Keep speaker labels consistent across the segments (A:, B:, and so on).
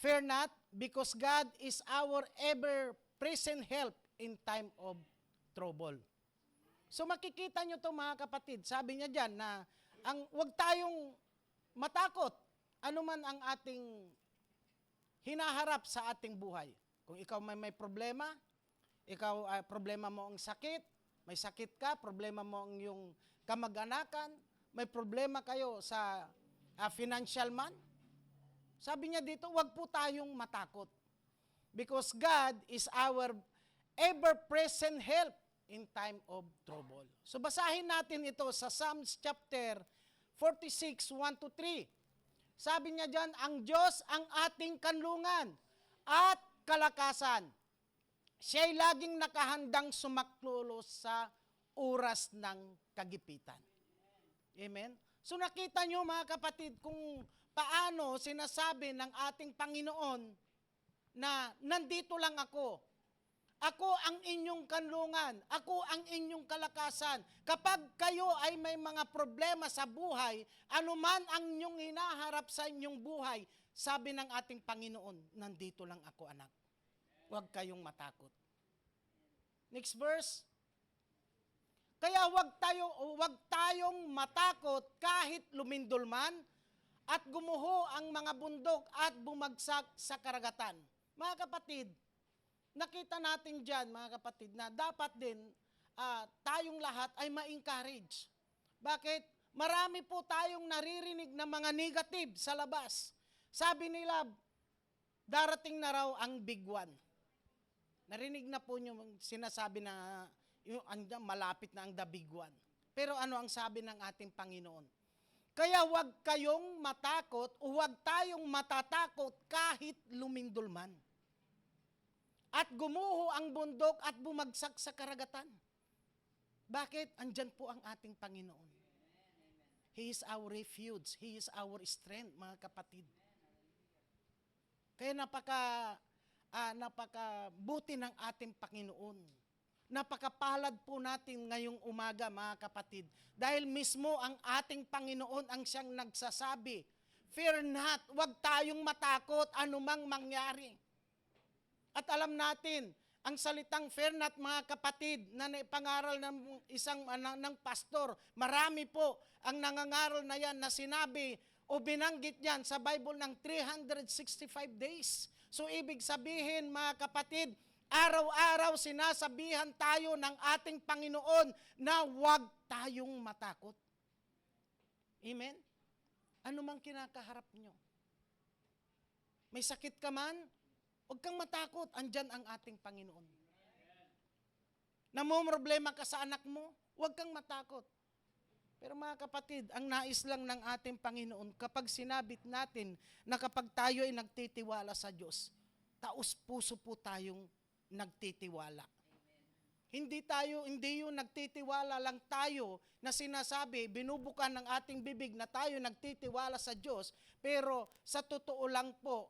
A: Fear not, because God is our ever-present help in time of trouble. So makikita nyo to mga kapatid, sabi niya dyan na huwag tayong matakot anuman ang ating hinaharap sa ating buhay. Kung ikaw may problema, problema mo ang sakit, may sakit ka, problema mo ang yung kamag-anakan, may problema kayo sa financial man. Sabi niya dito, huwag po tayong matakot. Because God is our ever-present help in time of trouble. So basahin natin ito sa Psalms chapter 46, 1-3. Sabi niya dyan, ang Diyos ang ating kanlungan at kalakasan. Siya'y laging nakahandang sumaklulos sa oras ng kagipitan. Amen? So nakita nyo mga kapatid kung paano sinasabi ng ating Panginoon na nandito lang ako. Ako ang inyong kanlungan. Ako ang inyong kalakasan. Kapag kayo ay may mga problema sa buhay, anuman ang inyong hinaharap sa inyong buhay, sabi ng ating Panginoon, nandito lang ako anak. Huwag kayong matakot. Next verse. Kaya huwag tayong matakot kahit lumindol man at gumuho ang mga bundok at bumagsak sa karagatan. Mga kapatid, nakita natin dyan, mga kapatid, na dapat din tayong lahat ay ma-encourage. Bakit? Marami po tayong naririnig na mga negative sa labas. Sabi nila, darating na raw ang big one. Narinig na po nyo sinasabi na malapit na ang the big one. Pero ano ang sabi ng ating Panginoon? Kaya huwag kayong matakot o huwag tayong matatakot kahit lumindol man. At gumuho ang bundok at bumagsak sa karagatan. Bakit? Andyan po ang ating Panginoon. He is our refuge. He is our strength, mga kapatid. Kaya napakabuti ng ating Panginoon. Napakapalad po natin ngayong umaga, mga kapatid. Dahil mismo ang ating Panginoon ang siyang nagsasabi, fear not, huwag tayong matakot anumang mangyari. At alam natin, ang salitang fear not, mga kapatid, na naipangaral ng ng pastor, marami po ang nangangaral na yan na sinabi o binanggit yan sa Bible ng 365 days. So ibig sabihin, mga kapatid, araw-araw sinasabihan tayo ng ating Panginoon na huwag tayong matakot. Amen? Ano mang kinakaharap nyo? May sakit ka man? Huwag kang matakot, andyan ang ating Panginoon. Namumroblema ka sa anak mo? Huwag kang matakot. Pero mga kapatid, ang nais lang ng ating Panginoon, kapag sinabit natin na kapag tayo ay nagtitiwala sa Diyos, taos-puso po tayong nagtitiwala. Hindi yung nagtitiwala lang tayo na sinasabi, binubukan ng ating bibig na tayo nagtitiwala sa Diyos, pero sa totoo lang po,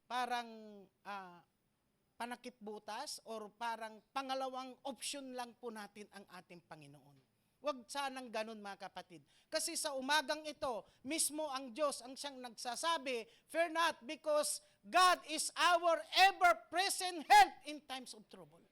A: parang panakipbutas or parang pangalawang option lang po natin ang ating Panginoon. Huwag sanang ganun, mga kapatid. Kasi sa umagang ito, mismo ang Diyos ang siyang nagsasabi, fear not, because God is our ever-present help in times of trouble.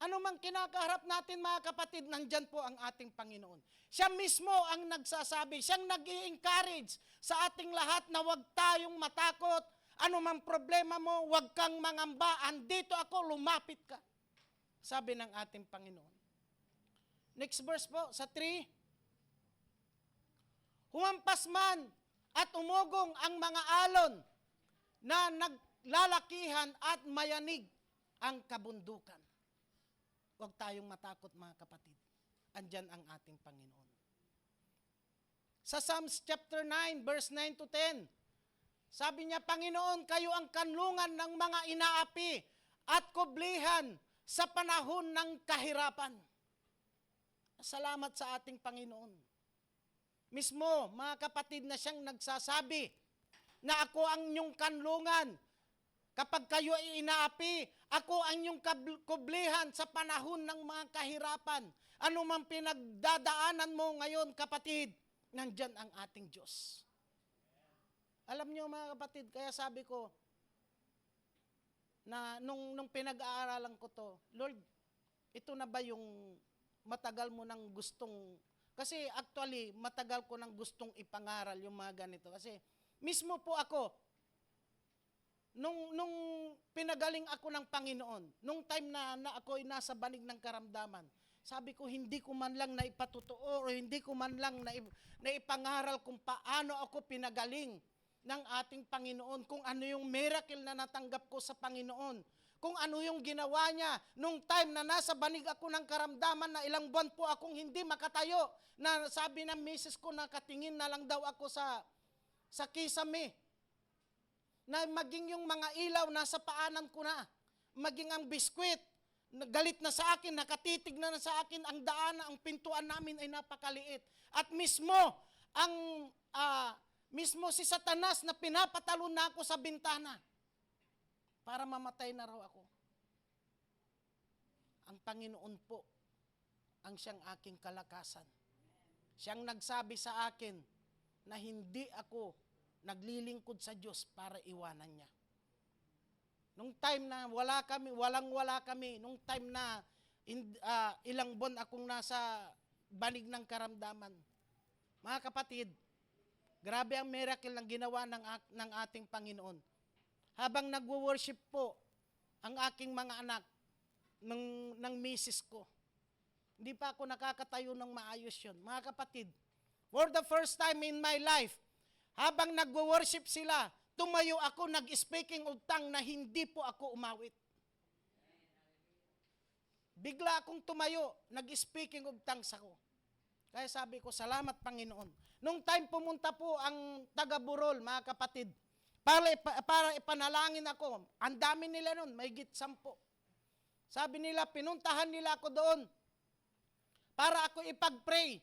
A: Ano mang kinakaharap natin, mga kapatid, nandyan po ang ating Panginoon. Siya mismo ang nagsasabi, siyang nag-i-encourage sa ating lahat na huwag tayong matakot. Ano mang problema mo, huwag kang mangamba. Andito ako, lumapit ka. Sabi ng ating Panginoon. Next verse po, sa 3. Humampas man at umugong ang mga alon na naglalakihan at mayanig ang kabundukan. Huwag tayong matakot, mga kapatid. Andyan ang ating Panginoon. Sa Psalms chapter 9, verse 9-10, sabi niya, Panginoon, kayo ang kanlungan ng mga inaapi at kublihan sa panahon ng kahirapan. Salamat sa ating Panginoon. Mismo, mga kapatid, na siyang nagsasabi na ako ang inyong kanlungan. Kapag kayo ay inaapi, ako ang inyong kublihan sa panahon ng mga kahirapan. Ano man pinagdadaanan mo ngayon, kapatid, nandyan ang ating Diyos. Alam niyo mga kapatid, kaya sabi ko, na nung pinag-aaralan ko to, Lord, ito na ba yung matagal mo nang gustong, kasi actually, matagal ko nang gustong ipangaral yung mga ganito. Kasi mismo po ako, nung pinagaling ako ng Panginoon, nung time na ako'y nasa banig ng karamdaman, sabi ko, hindi ko man lang naipatotoo o hindi ko man lang naipangaral kung paano ako pinagaling ng ating Panginoon, kung ano yung miracle na natanggap ko sa Panginoon, kung ano yung ginawa niya nung time na nasa banig ako ng karamdaman na ilang buwan po akong hindi makatayo, na sabi ng misis ko na katingin na lang daw ako sa kisame, na maging yung mga ilaw nasa paanan ko na, maging ang biskwit, galit na sa akin, nakatitig na sa akin, ang daan, ang pintuan namin ay napakaliit. At mismo, mismo si Satanas na pinapatalo na ako sa bintana para mamatay na raw ako. Ang Panginoon po ang siyang aking kalakasan. Siyang nagsabi sa akin na hindi ako naglilingkod sa Diyos para iwanan niya. Nung time na walang-wala kami, nung time na ilang buwan akong nasa banig ng karamdaman, mga kapatid, grabe ang miracle ng ginawa ng ating Panginoon. Habang nagwo-worship po ang aking mga anak ng misis ko, hindi pa ako nakakatayo ng maayos yun. Mga kapatid, for the first time in my life, habang nagwo-worship sila, tumayo ako, nag-speaking of tongue na hindi po ako umawit. Bigla akong tumayo, nag-speaking of tongues ako. Kaya sabi ko, salamat Panginoon. Nung time pumunta po ang taga-Burol, mga kapatid, para ipanalangin ako, ang dami nila nun, may higit 10. Sabi nila, pinuntahan nila ako doon para ako ipag-pray,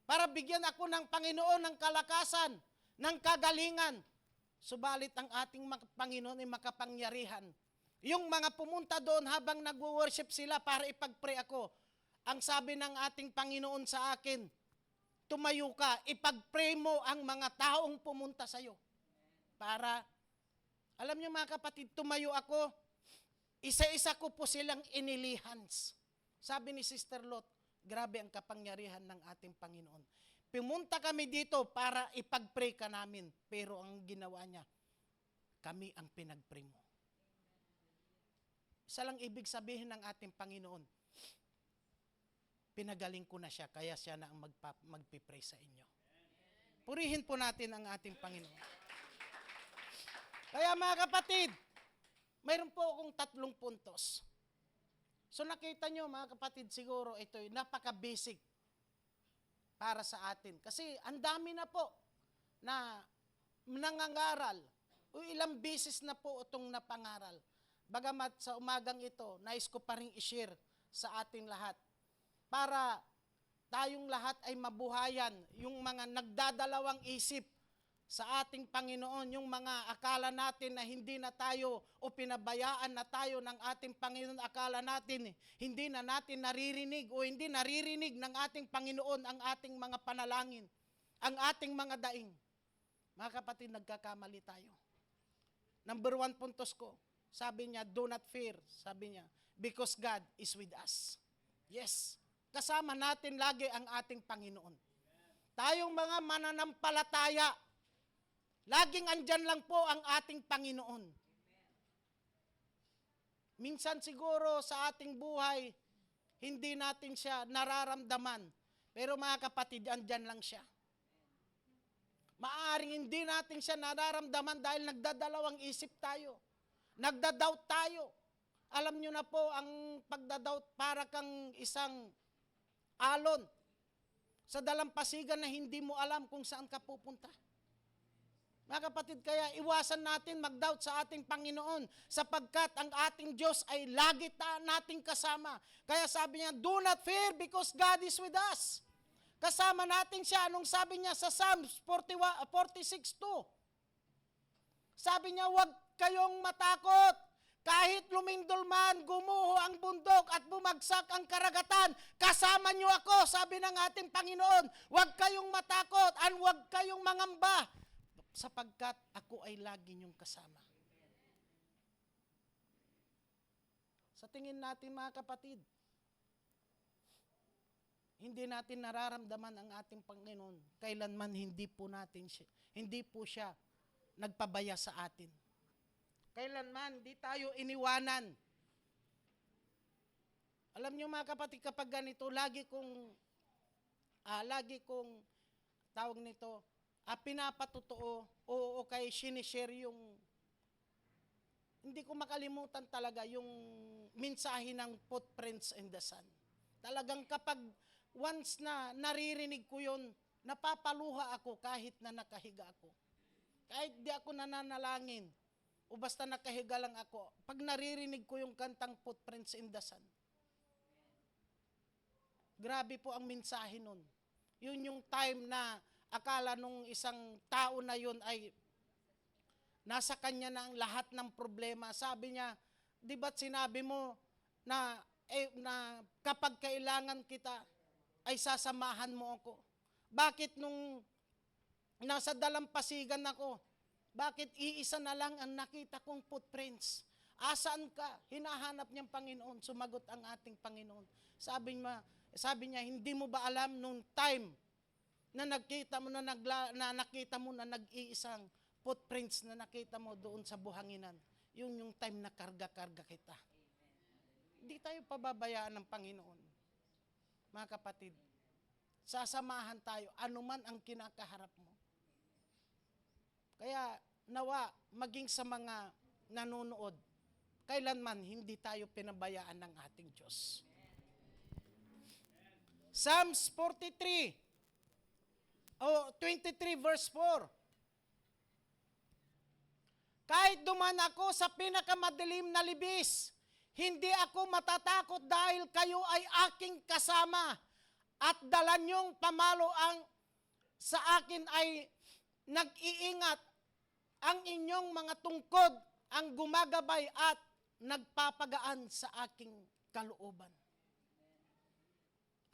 A: para bigyan ako ng Panginoon ng kalakasan, ng kagalingan. Subalit ang ating Panginoon ay makapangyarihan. Yung mga pumunta doon habang nagwo-worship sila para ipag-pray ako, ang sabi ng ating Panginoon sa akin, tumayo ka, ipag-pray mo ang mga taong pumunta sa'yo. Para, alam niyo mga kapatid, tumayo ako, isa-isa ko po silang inilihans. Sabi ni Sister Lot, grabe ang kapangyarihan ng ating Panginoon. Pumunta kami dito para ipag-pray ka namin, pero ang ginawa niya, kami ang pinag-pray mo. Isa lang ibig sabihin ng ating Panginoon, pinagaling ko na siya, kaya siya na ang magpipray sa inyo. Purihin po natin ang ating Panginoon. Kaya mga kapatid, mayroon po akong 3 puntos. So nakita nyo mga kapatid, siguro ito'y napaka-basic para sa atin. Kasi ang dami na po na nangangaral. O ilang beses na po itong napangaral. Bagamat sa umagang ito, nais ko pa rin i-share sa ating lahat. Para tayong lahat ay mabuhayan yung mga nagdadalawang isip sa ating Panginoon, yung mga akala natin na hindi na tayo o pinabayaan na tayo ng ating Panginoon, akala natin hindi na natin naririnig o hindi naririnig ng ating Panginoon ang ating mga panalangin, ang ating mga daing. Mga kapatid, nagkakamali tayo. Number 1 puntos ko, sabi niya, do not fear, sabi niya, because God is with us. Yes, kasama natin lagi ang ating Panginoon. Tayong mga mananampalataya, laging andyan lang po ang ating Panginoon. Minsan siguro sa ating buhay, hindi natin siya nararamdaman. Pero mga kapatid, andyan lang siya. Maaring hindi natin siya nararamdaman dahil nagdadalawang isip tayo. Nagdadoubt tayo. Alam nyo na po, ang pagdadoubt para kang isang alon sa dalampasigan na hindi mo alam kung saan ka pupunta. Mga kapatid, kaya iwasan natin mag-doubt sa ating Panginoon sapagkat ang ating Diyos ay lagi nating kasama. Kaya sabi niya, do not fear because God is with us. Kasama natin siya. Anong sabi niya sa Psalms 46:2? Sabi niya, huwag kayong matakot. Kahit lumindol man, gumuho ang bundok at bumagsak ang karagatan, kasama niyo ako, sabi ng ating Panginoon. Huwag kayong matakot at huwag kayong mangamba. sapagkat ako ay lagi niyong kasama. Sa tingin natin mga kapatid, hindi natin nararamdaman ang ating Panginoon. Kailanman hindi po siya nagpabaya sa atin. Kailanman hindi tayo iniwanan. Alam niyo mga kapatid, kapag ganito, lagi kong tawag nito, pinapatotoo o kay sinishare yung, hindi ko makalimutan talaga yung mensahe ng footprints in the sun. Talagang kapag once na naririnig ko yun, napapaluha ako kahit na nakahiga ako. Kahit di ako nananalangin, o basta nakahiga lang ako, pag naririnig ko yung kantang Footprints in the Sun, grabe po ang mensahe nun. Yun yung time na akala nung isang tao na yun ay nasa kanya na ang lahat ng problema. Sabi niya, di ba't sinabi mo na kapag kailangan kita, ay sasamahan mo ako? Bakit nung nasa dalampasigan ako, bakit iisa na lang ang nakita kong footprints? Asaan ka? Hinahanap niyang Panginoon. Sumagot ang ating Panginoon. Sabi niya, hindi mo ba alam nung time na nakita mo na nag-iisang footprints na nakita mo doon sa buhanginan? Yun yung time na karga-karga kita. Hindi tayo pababayaan ng Panginoon. Mga kapatid, sasamahan tayo anuman ang kinakaharap mo. Kaya nawa, maging sa mga nanonood, kailanman hindi tayo pinabayaan ng ating Diyos. Psalms 23 23 verse 4. Kahit duman ako sa pinakamadilim na libis, hindi ako matatakot dahil kayo ay aking kasama at dala niyong pamalo ang sa akin ay nag-iingat. Ang inyong mga tungkod ang gumagabay at nagpapagaan sa aking kalooban.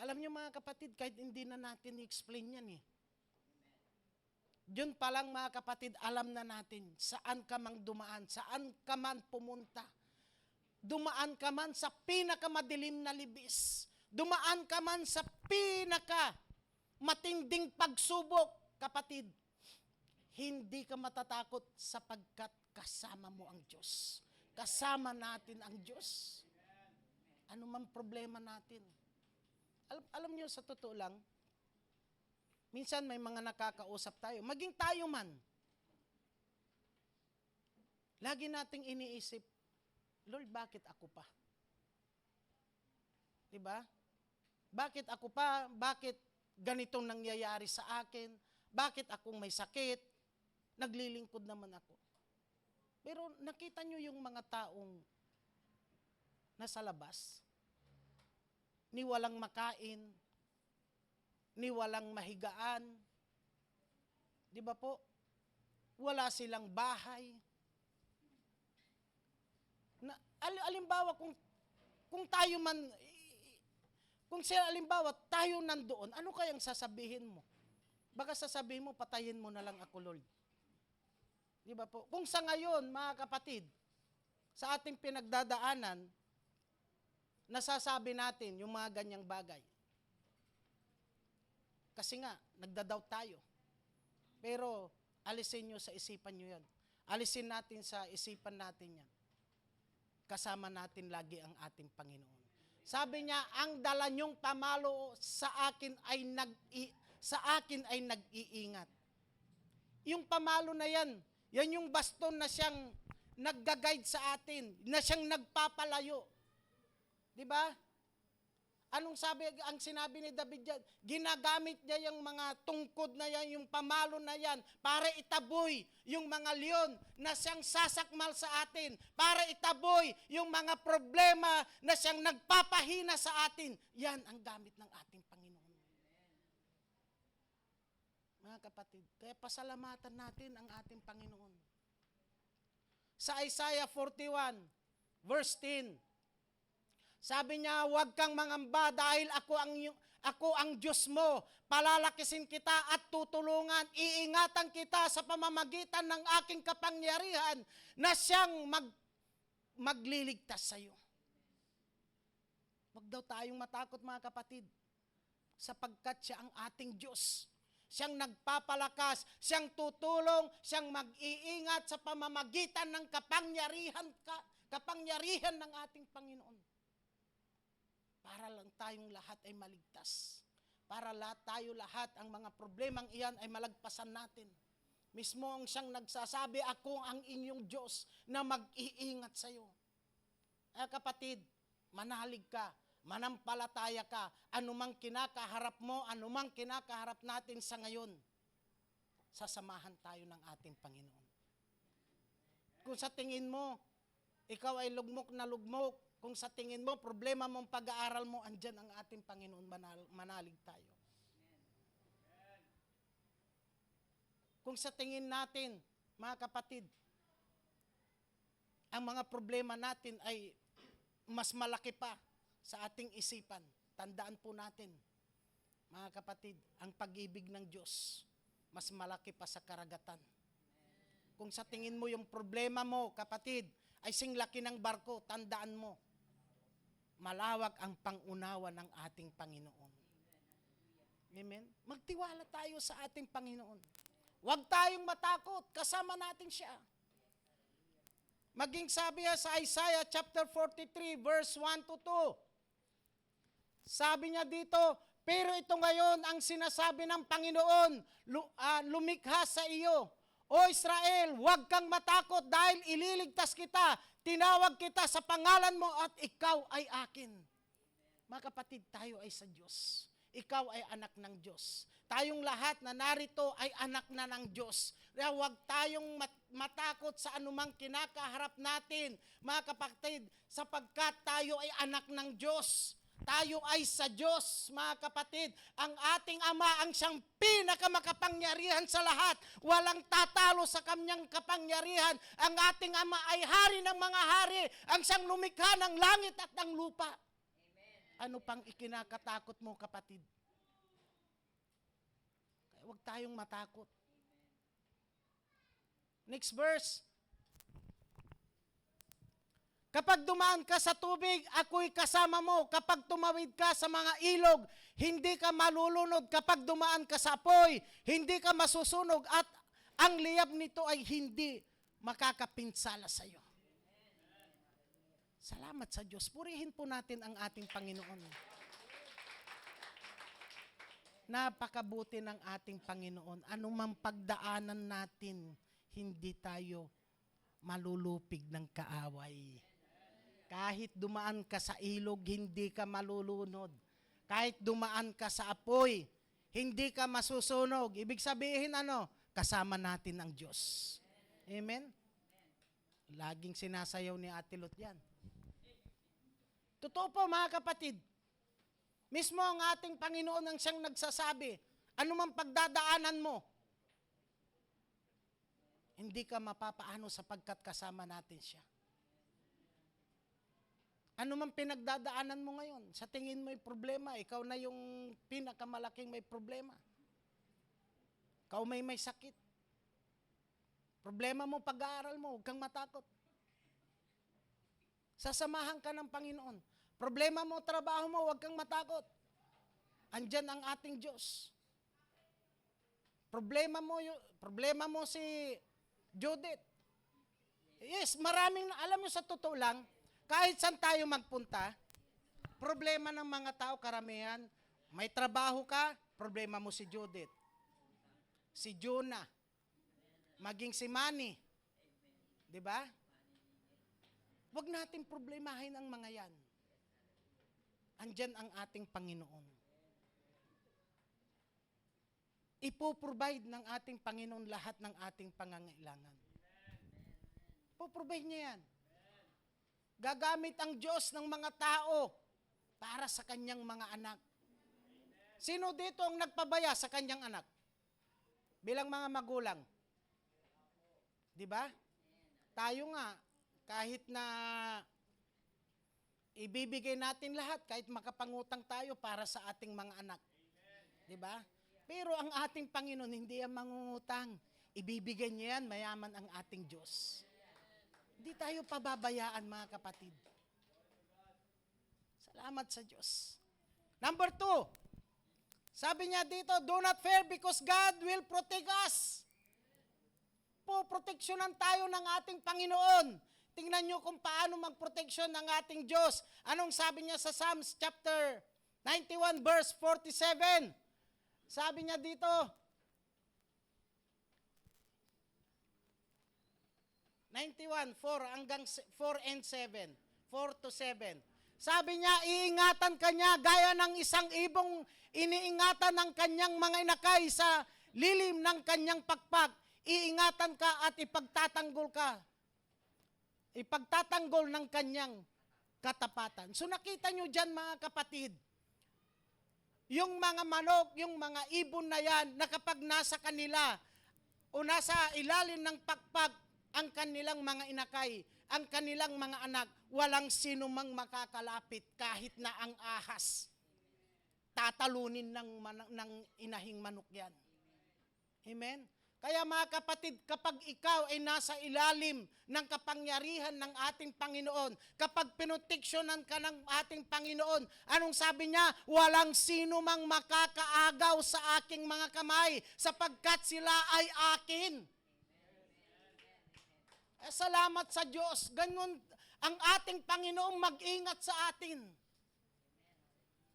A: Alam niyo mga kapatid, kahit hindi na natin i-explain yan Diyon pa lang mga kapatid, alam na natin saan ka mang dumaan, saan ka man pumunta. Dumaan ka man sa pinakamadilim na libis. Dumaan ka man sa matinding pagsubok, kapatid. Hindi ka matatakot sapagkat kasama mo ang Diyos. Kasama natin ang Diyos. Ano man problema natin. Alam niyo, sa totoo lang, minsan may mga nakakausap tayo. Maging tayo man. Lagi nating iniisip, Lord, bakit ako pa? Diba? Bakit ako pa? Bakit ganitong nangyayari sa akin? Bakit akong may sakit? Naglilingkod naman ako. Pero nakita nyo yung mga taong nasa labas, ni walang makain, ni walang mahigaan, di ba po? Wala silang bahay. Alimbawa, kung tayo man, alimbawa, tayo nandoon, ano kayang sasabihin mo? Baka sasabihin mo, patayin mo na lang ako, Lord. Di ba po? Kung sa ngayon, mga kapatid, sa ating pinagdadaanan, nasasabi natin yung mga ganyang bagay. Kasi nga, nagda-doubt tayo. Pero, alisin nyo sa isipan nyo yan. Alisin natin sa isipan natin yan. Kasama natin lagi ang ating Panginoon. Sabi niya, ang dala nyong pamalo sa akin ay nag-iingat. Yung pamalo na yan, yan yung baston na siyang nagga-guide sa atin, na siyang nagpapalayo. Di ba? Ang sinabi ni David dyan, ginagamit niya yung mga tungkod na yan, yung pamalo na yan, para itaboy yung mga leon na siyang sasakmal sa atin, para itaboy yung mga problema na siyang nagpapahina sa atin. Yan ang gamit ng ating Panginoon. Mga kapatid, kaya pasalamatan natin ang ating Panginoon. Sa Isaiah 41, verse 10, sabi niya, huwag kang mangamba dahil Ako ang Diyos mo, palalakisin kita at tutulungan, iingatan kita sa pamamagitan ng aking kapangyarihan na siyang magliligtas sa iyo. Huwag daw tayong matakot mga kapatid, sapagkat siya ang ating Diyos. Siyang nagpapalakas, siyang tutulong, siyang mag-iingat sa pamamagitan ng kapangyarihan ng ating Panginoon. Para lang tayong lahat ay maligtas. Para tayo lahat, ang mga problemang iyan ay malagpasan natin. Mismo ang siyang nagsasabi, ako ang inyong Diyos na mag-iingat sa iyo. Kapatid, manalig ka, manampalataya ka, anumang kinakaharap mo, anumang kinakaharap natin sa ngayon, sasamahan tayo ng ating Panginoon. Kung sa tingin mo, ikaw ay lugmok na lugmok, kung sa tingin mo, problema mong pag-aaral mo, andyan ang ating Panginoon, manalig tayo. Kung sa tingin natin, mga kapatid, ang mga problema natin ay mas malaki pa sa ating isipan, tandaan po natin, mga kapatid, ang pag-ibig ng Diyos, mas malaki pa sa karagatan. Kung sa tingin mo yung problema mo, kapatid, ay singlaki ng barko, tandaan mo, malawak ang pangunawa ng ating Panginoon. Amen? Magtiwala tayo sa ating Panginoon. Huwag tayong matakot, kasama natin siya. Maging sabi sa Isaiah chapter 43 verse 1 to 2. Sabi niya dito, pero ito ngayon ang sinasabi ng Panginoon, lumikha sa iyo. O Israel, huwag kang matakot dahil ililigtas kita. Tinawag kita sa pangalan mo at ikaw ay akin. Mga kapatid, tayo ay sa Diyos. Ikaw ay anak ng Diyos. Tayong lahat na narito ay anak na ng Diyos. Kaya huwag tayong matakot sa anumang kinakaharap natin, mga kapatid, sapagkat tayo ay anak ng Diyos. Tayo ay sa Diyos, mga kapatid. Ang ating Ama ang siyang pinakamakapangyarihan sa lahat. Walang tatalo sa kanyang kapangyarihan. Ang ating Ama ay hari ng mga hari. Ang siyang lumikha ng langit at ng lupa. Amen. Ano pang ikinakatakot mo, kapatid? Kaya huwag tayong matakot. Next verse. Kapag dumaan ka sa tubig, ako'y kasama mo. Kapag tumawid ka sa mga ilog, hindi ka malulunod. Kapag dumaan ka sa apoy, hindi ka masusunog. At ang liyab nito ay hindi makakapinsala sa iyo. Salamat sa Diyos. Purihin po natin ang ating Panginoon. Napakabuti ng ating Panginoon. Anumang pagdaanan natin, hindi tayo malulupig ng kaaway. Kahit dumaan ka sa ilog, hindi ka malulunod. Kahit dumaan ka sa apoy, hindi ka masusunog. Ibig sabihin kasama natin ang Diyos. Amen? Laging sinasayaw ni Ate Lot yan. Totoo po mga kapatid. Mismo ang ating Panginoon ang siyang nagsasabi, anumang pagdadaanan mo, hindi ka mapapaano sapagkat kasama natin siya. Ano man pinagdadaanan mo ngayon, sa tingin mo may problema, ikaw na yung pinakamalaking may problema. Ikaw may sakit. Problema mo, pag-aaral mo, huwag kang matakot. Sasamahan ka ng Panginoon. Problema mo, trabaho mo, huwag kang matakot. Andyan ang ating Diyos. Problema mo si Judith. Yes, maraming, alam mo sa totoo lang, kahit saan tayo magpunta, problema ng mga tao, karamihan, may trabaho ka, problema mo si Judith, si Jonah, maging si Manny. Di ba? Huwag natin problemahin ang mga yan. Andyan ang ating Panginoon. Ipoprovide ng ating Panginoon lahat ng ating pangangailangan. Ipoprovide niya yan. Gagamit ang Diyos ng mga tao para sa kanyang mga anak. Sino dito ang nagpabaya sa kanyang anak? Bilang mga magulang. Di ba? Tayo nga, kahit na ibibigay natin lahat kahit makapangutang tayo para sa ating mga anak. Di ba? Pero ang ating Panginoon, hindi yan mangungutang. Ibibigay niya yan, mayaman ang ating Diyos. Hindi tayo pababayaan, mga kapatid. Salamat sa Diyos. Number 2, sabi niya dito, do not fear because God will protect us. Poproteksyonan tayo ng ating Panginoon. Tingnan nyo kung paano magproteksyon ng ating Diyos. Anong sabi niya sa Psalms chapter 91 verse 47? Sabi niya dito, 91, 4 hanggang 4 and 7. 4 to 7. Sabi niya, iingatan ka niya gaya ng isang ibong iniingatan ng kanyang mga inakay sa lilim ng kanyang pakpak. Iingatan ka at ipagtatanggol ka. Ipagtatanggol ng kanyang katapatan. So nakita nyo dyan, mga kapatid, yung mga manok, yung mga ibon na yan, na kapag nasa kanila o nasa ilalim ng pakpak, ang kanilang mga inakay, ang kanilang mga anak, walang sino mang makakalapit kahit na ang ahas. Tatalunin ng inahing manok yan. Amen? Kaya mga kapatid, kapag ikaw ay nasa ilalim ng kapangyarihan ng ating Panginoon, kapag pinoteksyonan ka ng ating Panginoon, anong sabi niya? Walang sino mang makakaagaw sa aking mga kamay, sapagkat sila ay akin. Salamat sa Diyos. Ganun ang ating Panginoong mag-ingat sa atin.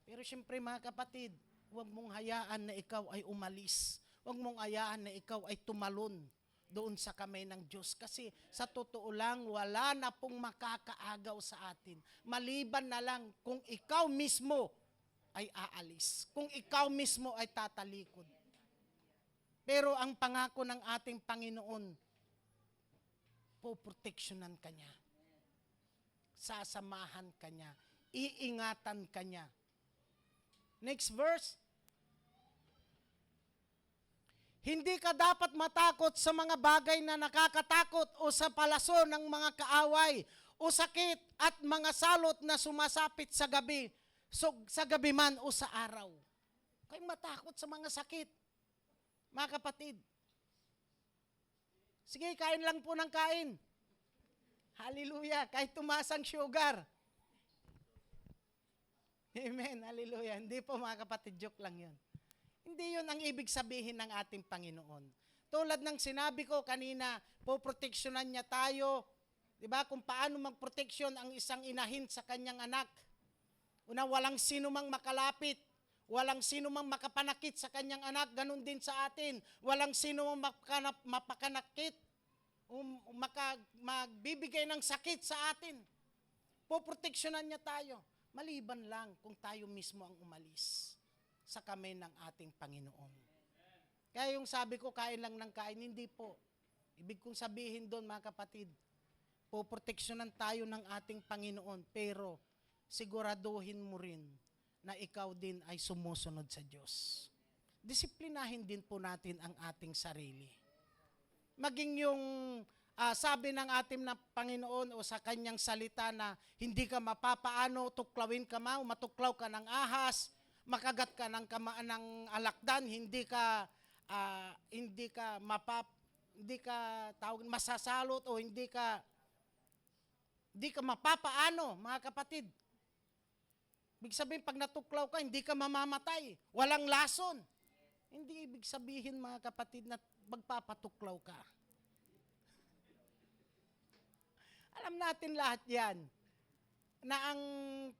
A: Pero siyempre mga kapatid, huwag mong hayaan na ikaw ay umalis. Huwag mong hayaan na ikaw ay tumalon doon sa kamay ng Diyos. Kasi sa totoo lang, wala na pong makakaagaw sa atin. Maliban na lang kung ikaw mismo ay aalis. Kung ikaw mismo ay tatalikod. Pero ang pangako ng ating Panginoon, poproteksyonan ka niya. Sasamahan ka niya. Iingatan ka niya. Next verse. Hindi ka dapat matakot sa mga bagay na nakakatakot o sa palaso ng mga kaaway o sakit at mga salot na sumasapit sa gabi, sa gabi man o sa araw. Kayo matakot sa mga sakit, mga kapatid. Sige, kain lang po ng kain. Hallelujah. Kahit tumaas ang sugar. Amen. Hallelujah. Hindi po mga kapatid, joke lang yun. Hindi yun ang ibig sabihin ng ating Panginoon. Tulad ng sinabi ko kanina, poproteksyonan niya tayo. Diba? Kung paano magproteksyon ang isang inahin sa kanyang anak. Una, walang sino mang makalapit. Walang sino mang makapanakit sa kanyang anak, ganun din sa atin. Walang sino mang mapakanakit o magbibigay ng sakit sa atin. Poproteksyonan niya tayo. Maliban lang kung tayo mismo ang umalis sa kamay ng ating Panginoon. Kaya yung sabi ko, kain lang ng kain, hindi po. Ibig kong sabihin doon, mga kapatid, poproteksyonan tayo ng ating Panginoon, pero siguraduhin mo rin na ikaw din ay sumusunod sa Diyos. Disiplinahin din po natin ang ating sarili. Maging yung sabi ng ating na Panginoon o sa kanyang salita na hindi ka mapapaano, tuklawin ka matuklaw ka ng ahas, makagat ka ng alakdan, hindi ka masasalot o hindi ka mapapaano, mga kapatid. Ibig sabihin, pag natuklaw ka, hindi ka mamamatay. Walang lason. Hindi ibig sabihin, mga kapatid, na magpapatuklaw ka. Alam natin lahat yan, na ang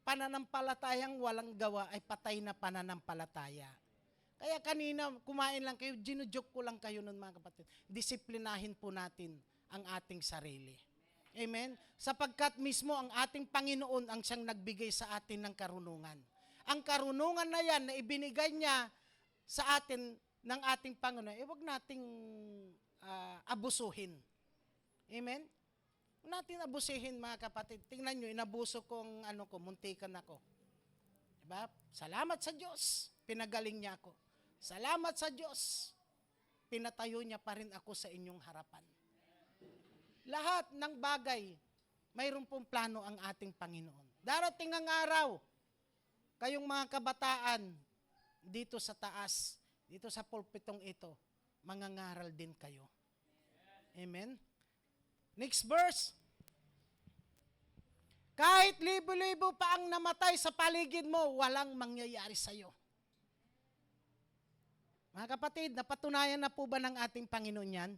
A: pananampalatayang walang gawa ay patay na pananampalataya. Kaya kanina, kumain lang kayo, ginujoke ko lang kayo nun, mga kapatid. Disiplinahin po natin ang ating sarili. Amen? Sapagkat mismo ang ating Panginoon ang siyang nagbigay sa atin ng karunungan. Ang karunungan na yan na ibinigay niya sa atin ng ating Panginoon, huwag nating abusuhin. Amen? Huwag natin abusuhin, mga kapatid. Tingnan nyo, inabuso kong muntikan ako. Diba? Salamat sa Diyos, pinagaling niya ako. Salamat sa Diyos, pinatayo niya pa rin ako sa inyong harapan. Lahat ng bagay, mayroon pong plano ang ating Panginoon. Darating ang araw, kayong mga kabataan, dito sa taas, dito sa pulpitong ito, mangangaral din kayo. Amen? Next verse. Kahit libo-libo pa ang namatay sa paligid mo, walang mangyayari sa iyo. Mga kapatid, napatunayan na po ba ng ating Panginoon yan?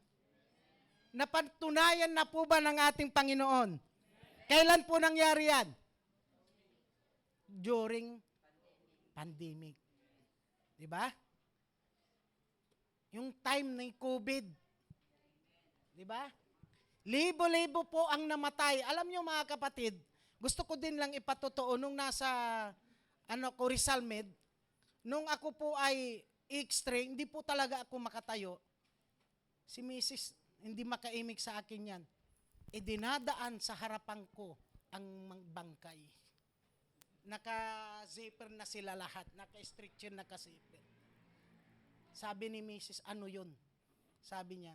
A: Napatunayan na po ba ng ating Panginoon? Kailan po nangyari yan? During pandemic. Diba? Yung time ng COVID. Diba? Libo-libo po ang namatay. Alam nyo mga kapatid, gusto ko din lang ipatotoo nung nasa Rizal Med, nung ako po ay X-ray, hindi po talaga ako makatayo. Si Mrs. hindi makaimik sa akin yan. Dinadaan sa harapan ko ang bangkay. Naka-zipper na sila lahat. Naka-stretcher, naka-zipper. Sabi ni Mrs., ano yun? Sabi niya,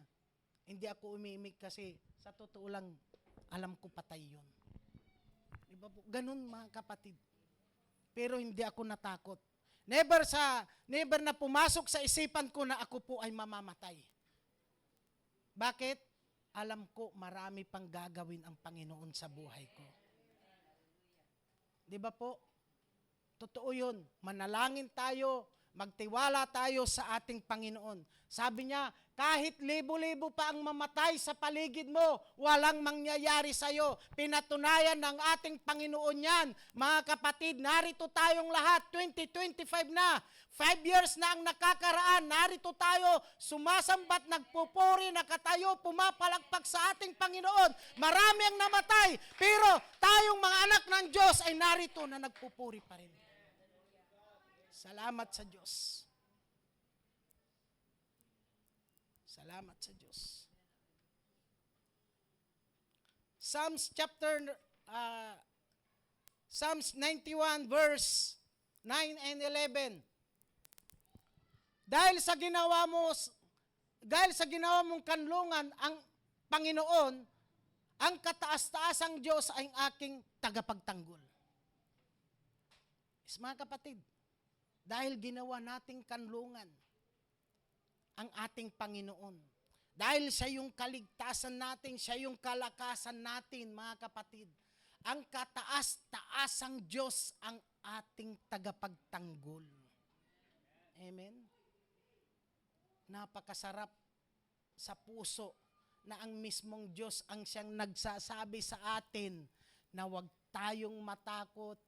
A: hindi ako umimik kasi sa totoo lang, alam ko patay yun. Diba po? Ganun mga kapatid. Pero hindi ako natakot. Never na pumasok sa isipan ko na ako po ay mamamatay. Bakit? Alam ko marami pang gagawin ang Panginoon sa buhay ko. Di ba po? Totoo yun. Manalangin tayo, magtiwala tayo sa ating Panginoon. Sabi niya, kahit libo-libo pa ang mamatay sa paligid mo, walang mangyayari sa iyo. Pinatunayan ng ating Panginoon yan. Mga kapatid, narito tayong lahat. 2025 na. 5 years na ang nakakaraan. Narito tayo, sumasambat, nagpupuri, nakatayo, pumapalakpak sa ating Panginoon. Marami ang namatay, pero tayong mga anak ng Diyos ay narito na nagpupuri pa rin. Salamat sa Diyos. Salamat sa Diyos. Psalms 91 verse 9 and 11. Dahil sa ginawa mong kanlungan ang Panginoon, ang kataas-taasang Diyos ay aking tagapagtanggol. Mga kapatid, dahil ginawa nating kanlungan ang ating Panginoon. Dahil siya yung kaligtasan natin, siya yung kalakasan natin, mga kapatid. Ang kataas-taasang Diyos ang ating tagapagtanggol. Amen? Napakasarap sa puso na ang mismong Diyos ang siyang nagsasabi sa atin na huwag tayong matakot,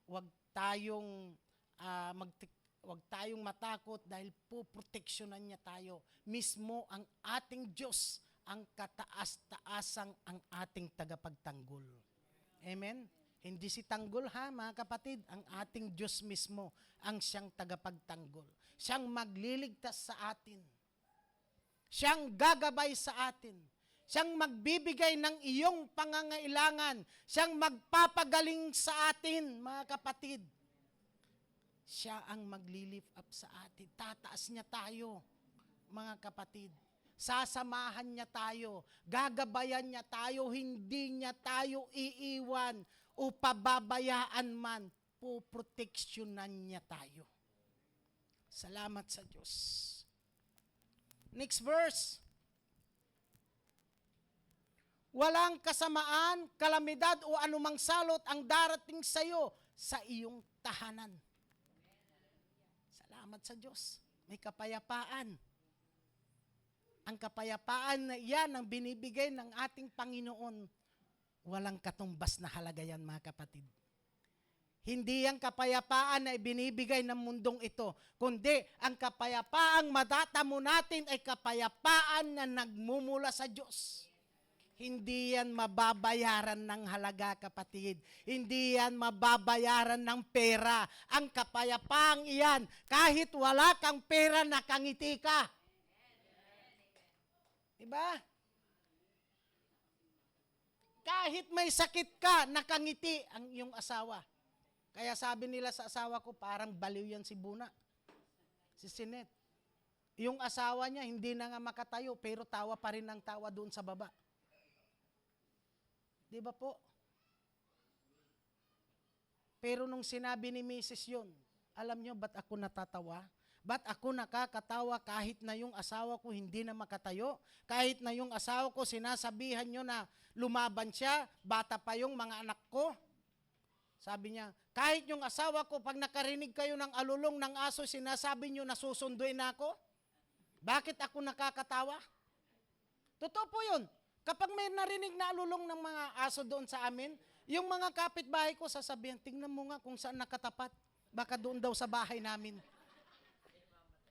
A: huwag tayong matakot dahil puproteksyonan niya tayo. Mismo ang ating Diyos, ang kataas-taasang ang ating tagapagtanggol. Amen? Hindi si tanggol ha, mga kapatid, ang ating Diyos mismo ang siyang tagapagtanggol. Siyang magliligtas sa atin. Siyang gagabay sa atin. Siyang magbibigay ng iyong pangangailangan. Siyang magpapagaling sa atin, mga kapatid. Siya ang magli-lift up sa atin. Tataas niya tayo, mga kapatid. Sasamahan niya tayo. Gagabayan niya tayo. Hindi niya tayo iiwan o pababayaan man. Puproteksyonan niya tayo. Salamat sa Diyos. Next verse. Walang kasamaan, kalamidad o anumang salot ang darating sa iyo sa iyong tahanan. Salamat sa Diyos. May kapayapaan. Ang kapayapaan na yan ang binibigay ng ating Panginoon. Walang katumbas na halaga yan, mga kapatid. Hindi ang kapayapaan na ibinibigay ng mundong ito, kundi ang kapayapaang matatamo natin ay kapayapaan na nagmumula sa Diyos. Hindi yan mababayaran ng halaga, kapatid. Hindi yan mababayaran ng pera. Ang kapayapaang iyan, kahit wala kang pera, nakangiti ka. Diba? Kahit may sakit ka, nakangiti ang iyong asawa. Kaya sabi nila sa asawa ko, parang baliw yan si Buna. Si Sinet. Yung asawa niya, hindi na nga makatayo, pero tawa pa rin ang tawa doon sa baba. Di ba po? Pero nung sinabi ni Mrs. yun, alam nyo, ba't ako natatawa? Ba't ako nakakatawa kahit na yung asawa ko hindi na makatayo? Kahit na yung asawa ko, sinasabihan nyo na lumaban siya, bata pa yung mga anak ko. Sabi niya, kahit yung asawa ko, pag nakarinig kayo ng alulong ng aso, sinasabi nyo na susunduin ako? Bakit ako nakakatawa? Totoo po yun. Kapag may narinig na alulong ng mga aso doon sa amin, yung mga kapitbahay ko sasabihan, tingnan mo nga kung saan nakatapat. Baka doon daw sa bahay namin.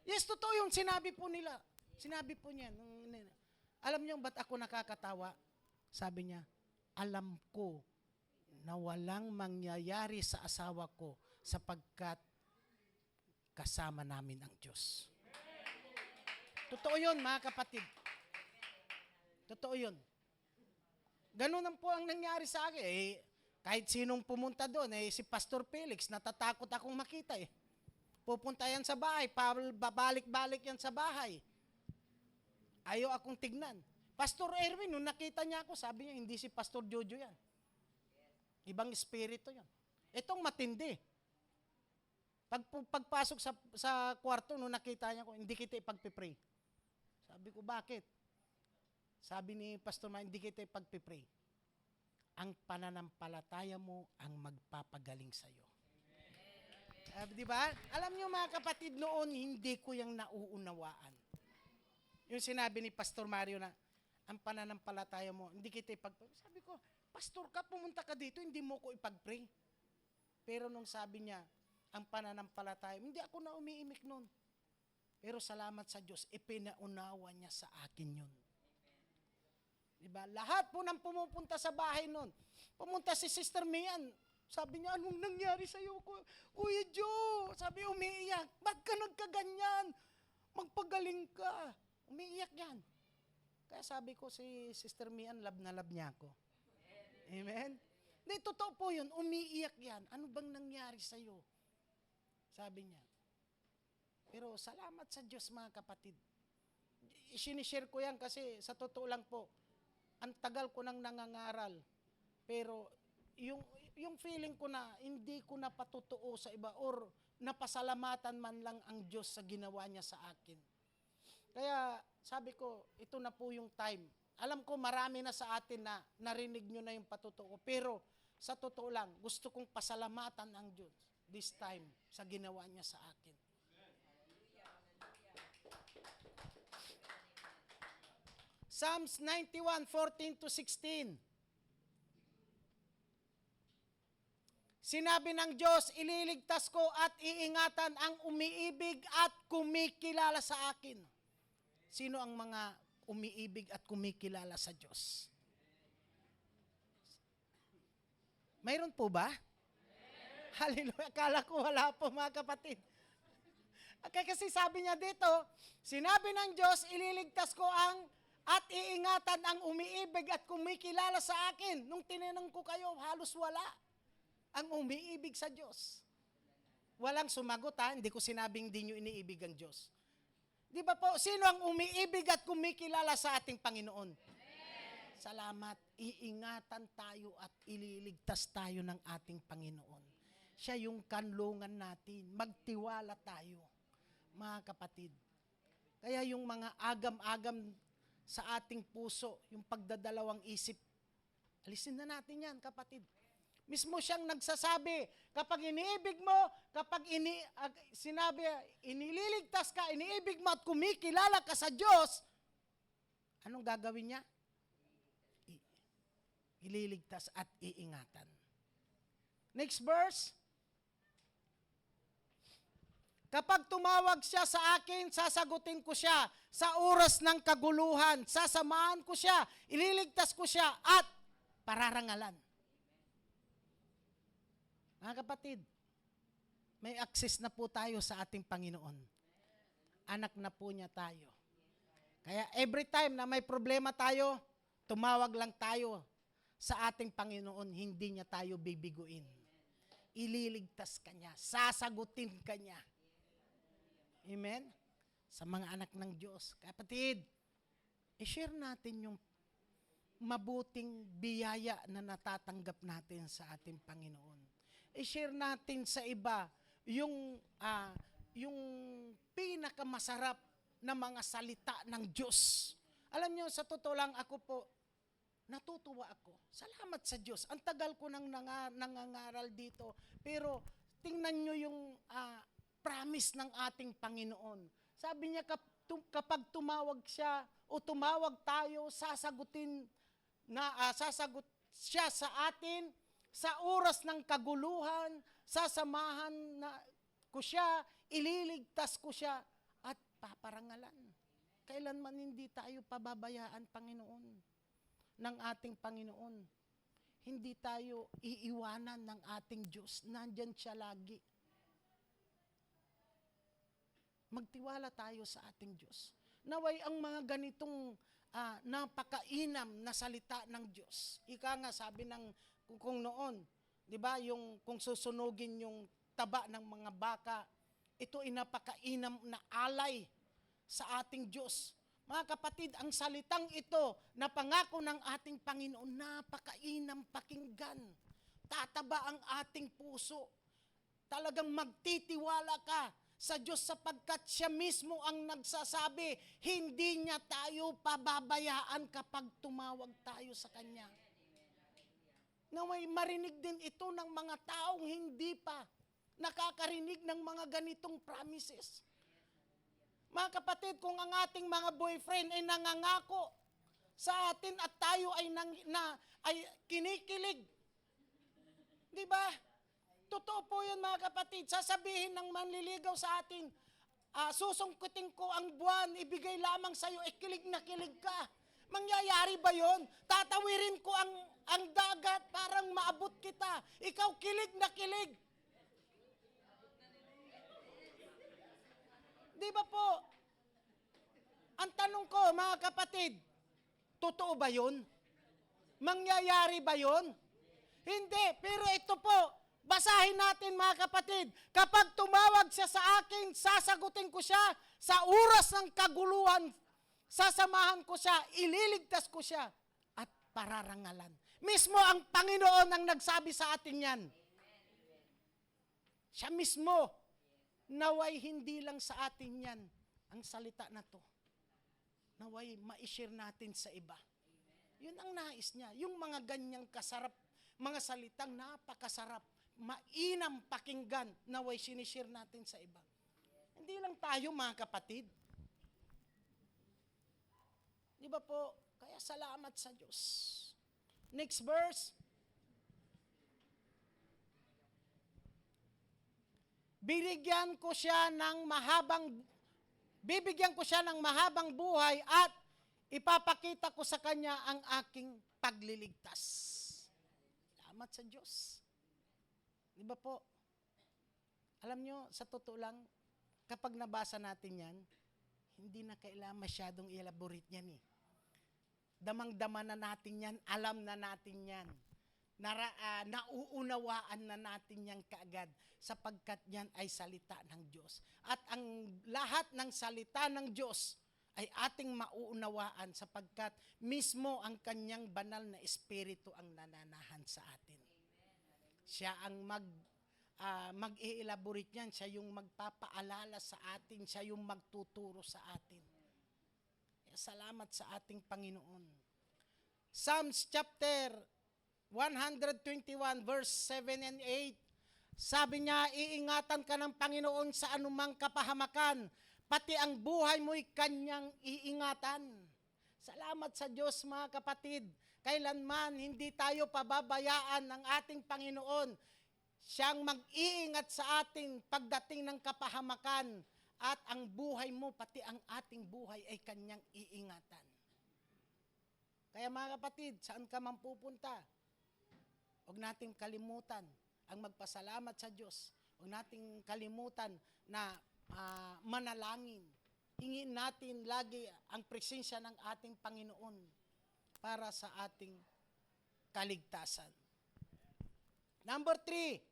A: Yes, totoo yung sinabi po nila. Sinabi po niya. Alam niyo ba't ako nakakatawa? Sabi niya, alam ko na walang mangyayari sa asawa ko sapagkat kasama namin ang Diyos. Totoo yun, mga kapatid. Totoo yun. Ganun ang po ang nangyari sa akin. Kahit sinong pumunta doon, si Pastor Felix, natatakot akong makita eh. Pupunta yan sa bahay, babalik-balik yan sa bahay. Ayaw akong tignan. Pastor Erwin, nung nakita niya ako, sabi niya, hindi si Pastor Jojo yan. Ibang espiritu yan. Itong matindi. Pagpasok sa kwarto, nung nakita niya ako, hindi kita ipagpipray. Sabi ko, bakit? Sabi ni Pastor Ma, hindi kita ipagpipray. Ang pananampalataya mo ang magpapagaling sa'yo. Di ba? Alam niyo mga kapatid, noon hindi ko yung nauunawaan. Yung sinabi ni Pastor Mario na, ang pananampalataya mo, hindi kita ipagpray. Sabi ko, Pastor ka, pumunta ka dito, hindi mo ko ipagpray. Pero nung sabi niya, ang pananampalataya, hindi ako na umiimik noon. Pero salamat sa Diyos, ipinaunawa niya sa akin yun. Diba? Lahat po nang pumupunta sa bahay noon. Pumunta si Sister Mian. Sabi niya, anong nangyari sa'yo, Kuya Joe? Sabi, umiiyak. Ba't ka nagkaganyan? Magpagaling ka. Umiiyak yan. Kaya sabi ko si Sister Mian, love na love niya ako. Amen? Hindi, totoo po yun. Umiiyak yan. Ano bang nangyari sa'yo? Sabi niya. Pero salamat sa Diyos mga kapatid. Sinishare ko yan kasi sa totoo lang po, ang tagal ko nang nangangaral. Pero yung feeling ko na hindi ko napatutuo sa iba or napasalamatan man lang ang Diyos sa ginawa niya sa akin. Kaya sabi ko, ito na po yung time. Alam ko marami na sa atin na narinig nyo na yung patutuo. Pero sa totoo lang, gusto kong pasalamatan ang Diyos this time sa ginawa niya sa akin. Psalms 91:14-16. Sinabi ng Diyos, ililigtas ko at iingatan ang umiibig at kumikilala sa akin. Sino ang mga umiibig at kumikilala sa Diyos? Mayroon po ba? Hallelujah. Akala ko wala po mga kapatid. Okay, kasi sabi niya dito, sinabi ng Diyos, ililigtas ko at iingatan ang umiibig at kumikilala sa akin. Nung tinanong ko kayo, halos wala ang umiibig sa Diyos. Walang sumagot hindi ko sinabing di nyo iniibig ang Diyos. Di ba po, sino ang umiibig at kumikilala sa ating Panginoon? Amen. Salamat, iingatan tayo at ililigtas tayo ng ating Panginoon. Siya yung kanlungan natin, magtiwala tayo, mga kapatid. Kaya yung mga agam-agam sa ating puso, yung pagdadalawang isip, alisin na natin yan, kapatid. Mismo siyang nagsasabi, kapag iniibig mo, kapag sinabi, inililigtas ka, iniibig mo at kumikilala ka sa Diyos, anong gagawin niya? Ililigtas at iingatan. Next verse. Kapag tumawag siya sa akin, sasagutin ko siya. Sa oras ng kaguluhan, sasamahan ko siya, ililigtas ko siya, at pararangalan. Mga kapatid, may access na po tayo sa ating Panginoon. Anak na po niya tayo. Kaya every time na may problema tayo, tumawag lang tayo sa ating Panginoon, hindi niya tayo bibiguin. Ililigtas ka niya, sasagutin ka niya. Amen? Sa mga anak ng Diyos. Kapatid, i-share natin yung mabuting biyaya na natatanggap natin sa ating Panginoon. i-share natin sa iba yung pinakamasarap na mga salita ng Diyos. Alam nyo, sa totoo lang ako po, natutuwa ako. Salamat sa Diyos. Ang tagal ko nang nangangaral dito. Pero tingnan nyo yung promise ng ating Panginoon. Sabi niya, kapag tumawag siya o tumawag tayo, sasagot siya sa atin sa oras ng kaguluhan, sasamahan ko siya, ililigtas ko siya, at paparangalan. Kailanman hindi tayo pababayaan, Panginoon, ng ating Panginoon. Hindi tayo iiwanan ng ating Diyos. Nandyan siya lagi. Magtiwala tayo sa ating Diyos. Naway ang mga ganitong napakainam na salita ng Diyos. Ika nga, sabi ng kung noon, di ba, yung kung susunugin yung taba ng mga baka, ito ay napakainam na alay sa ating Diyos. Mga kapatid, ang salitang ito na pangako ng ating Panginoon, napakainam pakinggan. Tataba ang ating puso. Talagang magtitiwala ka sa Diyos sapagkat siya mismo ang nagsasabi, hindi niya tayo pababayaan kapag tumawag tayo sa Kanya. Naway marinig din ito ng mga taong hindi pa nakakarinig ng mga ganitong promises. Mga kapatid, kung ang ating mga boyfriend ay nangangako sa atin at tayo ay kinikilig, di ba? Totoo po yun, mga kapatid. Sasabihin ng manliligaw sa atin, susungkutin ko ang buwan, ibigay lamang sa'yo, kilig na kilig ka. Mangyayari ba yun? Tatawirin ko ang dagat parang maabot kita. Ikaw kilig na kilig. Di ba po? Ang tanong ko, mga kapatid, totoo ba yun? Mangyayari ba yun? Hindi, pero ito po, basahin natin, mga kapatid. Kapag tumawag siya sa akin, sasagutin ko siya sa oras ng kaguluhan. Sasamahan ko siya, ililigtas ko siya, at pararangalan. Mismo ang Panginoon ang nagsabi sa atin yan. Siya mismo, naway hindi lang sa atin yan ang salita na to. Naway ma-share natin sa iba. Yun ang nais niya. Yung mga ganyang kasarap, mga salitang napakasarap, mainam pakinggan, naway sinishare natin sa iba. Hindi lang tayo, mga kapatid. Di ba po? Kaya salamat sa Diyos. Next verse. Bibigyan ko siya ng mahabang buhay at ipapakita ko sa kanya ang aking pagliligtas. Salamat sa Diyos. Di ba po? Alam nyo, sa totoo lang, kapag nabasa natin yan, hindi na kailangan masyadong i-elaborate yan eh. Damang-dama na natin yan, alam na natin yan. Nauunawaan na natin yan kaagad sapagkat yan ay salita ng Diyos. At ang lahat ng salita ng Diyos ay ating mauunawaan sapagkat mismo ang kanyang banal na espiritu ang nananahan sa atin. Siya ang mag-i-elaborate yan, siya yung magpapaalala sa atin, siya yung magtuturo sa atin. Salamat sa ating Panginoon. Psalms chapter 121 verse 7 and 8, sabi niya, iingatan ka ng Panginoon sa anumang kapahamakan, pati ang buhay mo'y kanyang iingatan. Salamat sa Diyos, mga kapatid. Kailanman hindi tayo pababayaan ng ating Panginoon. Siyang mag-iingat sa ating pagdating ng kapahamakan at ang buhay mo, pati ang ating buhay ay kanyang iingatan. Kaya mga kapatid, saan ka man pupunta, huwag nating kalimutan ang magpasalamat sa Diyos. Huwag nating kalimutan na manalangin. Hingin natin lagi ang presensya ng ating Panginoon para sa ating kaligtasan. Number 3,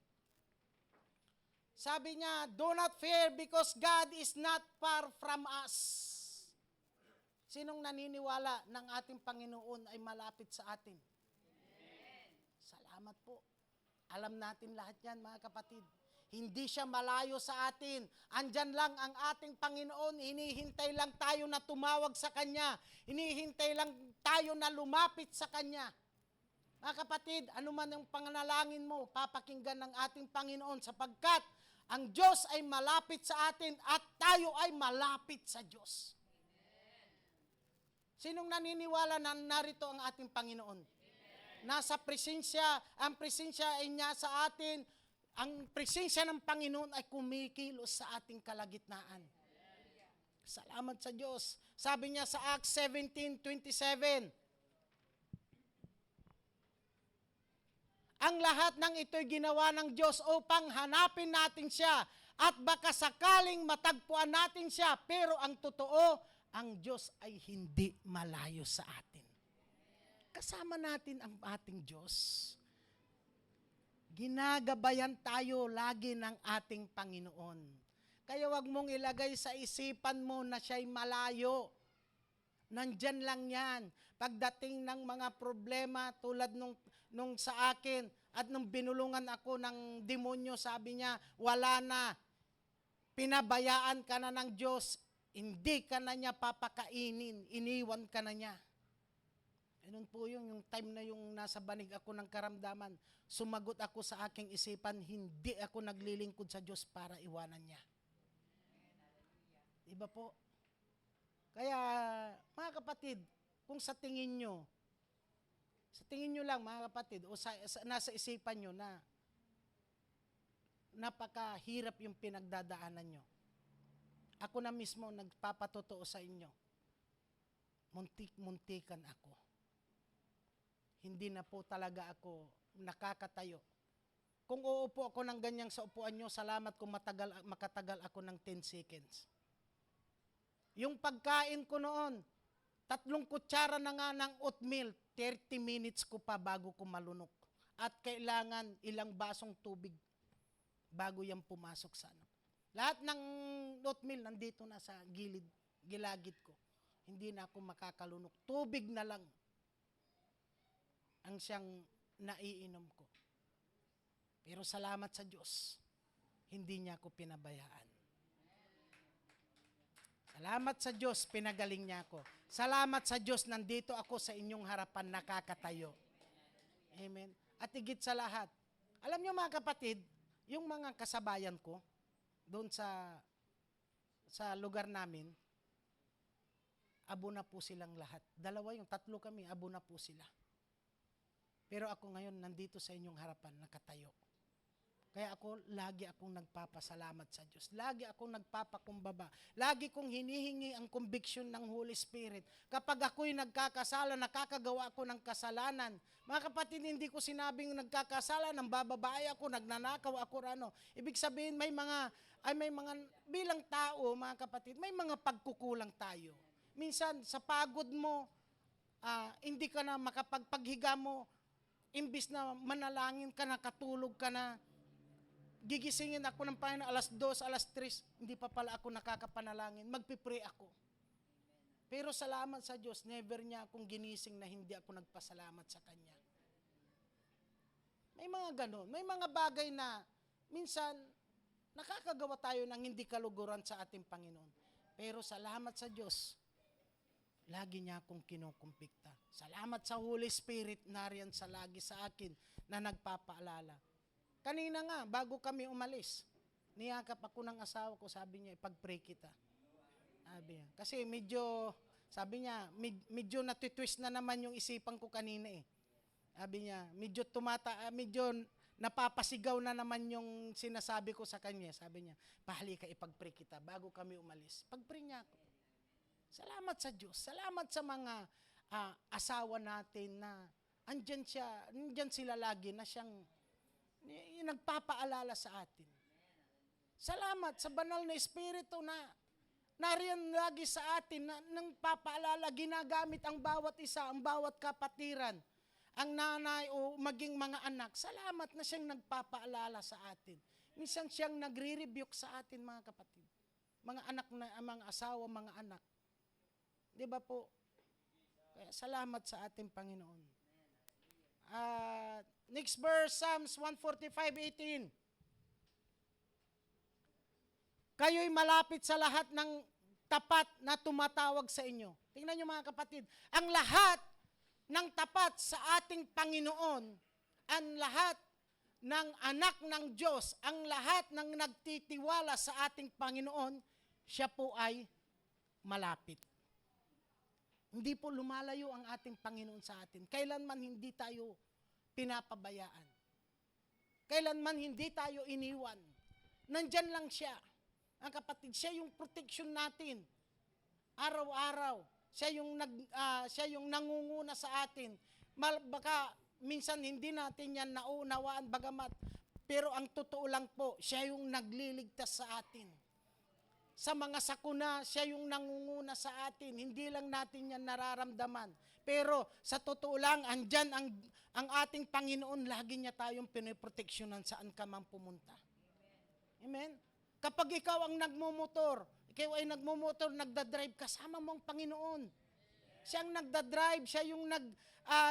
A: sabi niya, do not fear because God is not far from us. Sinong naniniwala ng ating Panginoon ay malapit sa atin? Amen. Salamat po. Alam natin lahat yan, mga kapatid. Hindi siya malayo sa atin. Andyan lang ang ating Panginoon. Hinihintay lang tayo na tumawag sa Kanya. Hinihintay lang tayo na lumapit sa Kanya. Mga kapatid, ano man ang panganalangin mo, papakinggan ng ating Panginoon sapagkat ang Diyos ay malapit sa atin at tayo ay malapit sa Diyos. Sinong naniniwala na narito ang ating Panginoon? Nasa presensya, ang presensya ay niya sa atin, ang presensya ng Panginoon ay kumikilos sa ating kalagitnaan. Salamat sa Diyos. Sabi niya sa Acts 17:27, ang lahat ng ito'y ginawa ng Diyos upang hanapin natin siya at baka sakaling matagpuan natin siya, pero ang totoo, ang Diyos ay hindi malayo sa atin. Kasama natin ang ating Diyos. Ginagabayan tayo lagi ng ating Panginoon. Kaya wag mong ilagay sa isipan mo na siya'y malayo. Nandyan lang yan. Pagdating ng mga problema tulad nung sa akin at nung binulungan ako ng demonyo, sabi niya, wala na. Pinabayaan ka na ng Diyos. Hindi ka na niya papakainin. Iniwan ka na niya. Ganun po yung time na yung nasa banig ako ng karamdaman, sumagot ako sa aking isipan, hindi ako naglilingkod sa Diyos para iwanan niya. Diba po? Kaya, mga kapatid, kung sa tingin nyo lang, mga kapatid, o nasa isipan nyo na napakahirap yung pinagdadaanan nyo, ako na mismo nagpapatotoo sa inyo, muntik-muntikan ako. Hindi na po talaga ako nakakatayo. Kung uupo ako ng ganyang sa upuan nyo, salamat kung makatagal ako ng 10 seconds. Yung pagkain ko noon, 3 kutsara na nga ng oatmeal, 30 minutes ko pa bago ko malunok. At kailangan ilang basong tubig bago yan pumasok sa ano. Lahat ng oatmeal nandito na sa gilagid ko. Hindi na ako makakalunok. Tubig na lang ang siyang naiinom ko. Pero salamat sa Diyos, hindi niya ako pinabayaan. Salamat sa Diyos, pinagaling niya ako. Salamat sa Diyos, nandito ako sa inyong harapan, nakakatayo. Amen. At higit sa lahat, alam niyo mga kapatid, yung mga kasabayan ko, doon sa lugar namin, abo na po silang lahat. 2 yung 3 kami, abo na po sila. Pero ako ngayon, nandito sa inyong harapan, nakatayo. Kaya lagi akong nagpapasalamat sa Diyos. Lagi akong nagpapakumbaba. Lagi kong hinihingi ang conviction ng Holy Spirit. Kapag ako'y nagkakasala, nakakagawa ako ng kasalanan. Mga kapatid, hindi ko sinabing nagkakasala, nang bababae ako, nagnanakaw ako, ano. Ibig sabihin, may mga, bilang tao, mga kapatid, may mga pagkukulang tayo. Minsan, sa pagod mo, hindi ka na makapagpaghiga mo, imbis na manalangin ka na, katulog ka na, gigisingin ako ng Panginoon alas 2, alas 3, hindi pa pala ako nakakapanalangin, magpipray ako. Pero salamat sa Diyos, never niya akong ginising na hindi ako nagpasalamat sa Kanya. May mga ganon, may mga bagay na minsan nakakagawa tayo ng hindi kaluguran sa ating Panginoon. Pero salamat sa Diyos, lagi niya akong kinukumpikta. Salamat sa Holy Spirit, nariyan sa lagi sa akin na nagpapaalala. Kanina nga, bago kami umalis, niyakap ako ng asawa ko, sabi niya, ipag-pray kita. Sabi niya. Kasi sabi niya, medyo natitwist na naman yung isipan ko kanina eh. Sabi niya, medyo napapasigaw na naman yung sinasabi ko sa kanya. Sabi niya, pahali ka, ipag-pray kita bago kami umalis. Pag-pray niya ako. Salamat sa Diyos. Salamat sa mga asawa natin na andyan sila lagi na siyang nagpapaalala sa atin. Salamat sa banal na Espiritu na nariyan lagi sa atin na nang papaalala, ginagamit ang bawat isa, ang bawat kapatiran, ang nanay o maging mga anak. Salamat na siyang nagpapaalala sa atin. Minsan siyang nagre-rebuke sa atin, mga kapatid. Mga anak na, mga asawa, mga anak. Di ba po? Kaya salamat sa ating Panginoon. Next verse, Psalms 145:18. Kayo'y malapit sa lahat ng tapat na tumatawag sa inyo. Tingnan nyo mga kapatid, ang lahat ng tapat sa ating Panginoon, ang lahat ng anak ng Diyos, ang lahat ng nagtitiwala sa ating Panginoon, siya po ay malapit. Hindi po lumalayo ang ating Panginoon sa atin. Kailanman hindi tayo pinapabayaan. Kailanman hindi tayo iniwan. Nandyan lang siya. Ang kapatid, siya yung protection natin. Araw-araw. Siya yung nangunguna sa atin. Baka minsan hindi natin yan naunawaan bagamat. Pero ang totoo lang po, siya yung nagliligtas sa atin. Sa mga sakuna, siya yung nangunguna sa atin. Hindi lang natin yan nararamdaman. Pero sa totoo lang, andyan ang ating Panginoon, lagi niya tayong piniproteksyonan saan ka man pumunta. Amen? Kapag ikaw ang nagmumotor, nagdadrive, kasama mo ang Panginoon. Siya ang nagdadrive, siya yung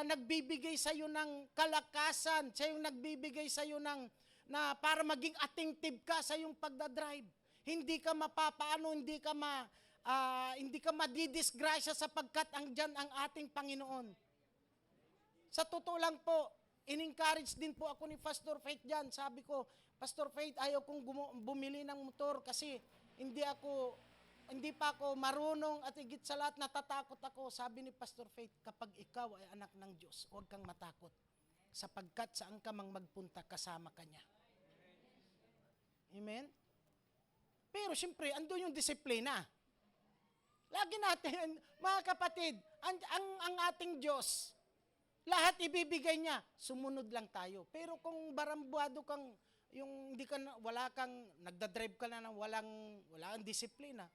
A: nagbibigay sa iyo ng kalakasan, siya yung nagbibigay sa iyo para maging attentive ka sa iyong pagdadrive. Hindi ka mapapaano, hindi ka madidisgrasya sapagkat andyan ang ating Panginoon. Sa totoo lang po, in-encourage din po ako ni Pastor Faith dyan. Sabi ko, Pastor Faith, ayaw kong bumili ng motor kasi hindi pa ako marunong at higit sa lahat natatakot ako. Sabi ni Pastor Faith, kapag ikaw ay anak ng Diyos, huwag kang matakot sapagkat saan ka mang magpunta, kasama ka niya. Amen? Pero siyempre, andun yung disiplina. Lagi natin, mga kapatid, ang ating Diyos, lahat ibibigay niya, sumunod lang tayo. Pero kung barambuado kang, nagdadrive ka na ng walang disiplina,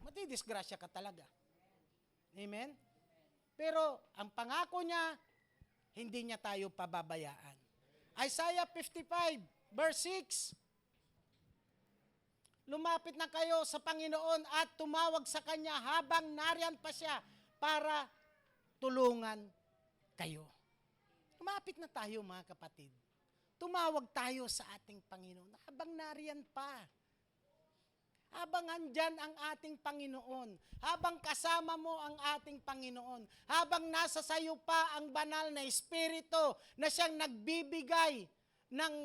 A: matidisgrasya ka talaga. Amen? Pero, ang pangako niya, hindi niya tayo pababayaan. Isaiah 55, verse 6, lumapit na kayo sa Panginoon at tumawag sa Kanya habang nariyan pa siya para tulungan kayo. Lumapit na tayo mga kapatid. Tumawag tayo sa ating Panginoon habang nariyan pa. Habang andyan ang ating Panginoon. Habang kasama mo ang ating Panginoon. Habang nasa sayo pa ang banal na Espiritu na siyang nagbibigay ng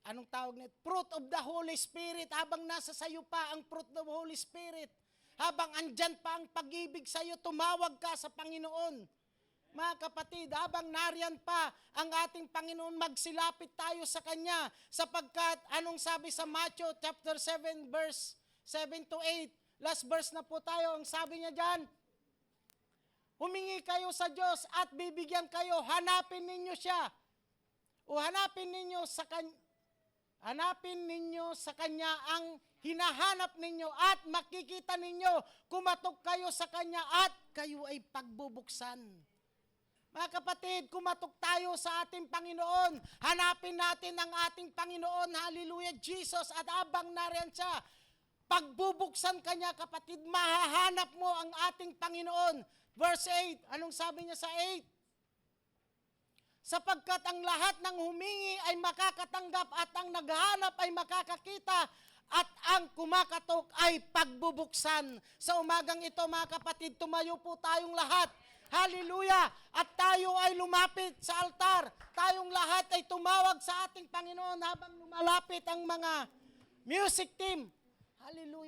A: anong tawag nito? Fruit of the Holy Spirit. Habang nasa sayo pa ang fruit of the Holy Spirit. Habang andyan pa ang pag-ibig sa'yo, tumawag ka sa Panginoon. Mga kapatid, habang nariyan pa ang ating Panginoon, magsilapit tayo sa Kanya. Sapagkat, anong sabi sa Matthew chapter 7, verse 7 to 8? Last verse na po tayo. Ang sabi niya dyan, humingi kayo sa Diyos at bibigyan kayo. Hanapin ninyo siya. O hanapin ninyo sa Kanya ang hinahanap ninyo at makikita ninyo, kumatok kayo sa Kanya at kayo ay pagbubuksan. Mga kapatid, kumatok tayo sa ating Panginoon. Hanapin natin ang ating Panginoon. Hallelujah, Jesus. At abang nariyan siya, pagbubuksan Kanya, kapatid, mahahanap mo ang ating Panginoon. Verse 8, anong sabi niya sa 8? Sapagkat ang lahat ng humingi ay makakatanggap at ang naghahanap ay makakakita at ang kumakatok ay pagbubuksan. Sa umagang ito mga kapatid, tumayo po tayong lahat. Hallelujah! At tayo ay lumapit sa altar. Tayong lahat ay tumawag sa ating Panginoon habang lumalapit ang mga music team. Hallelujah!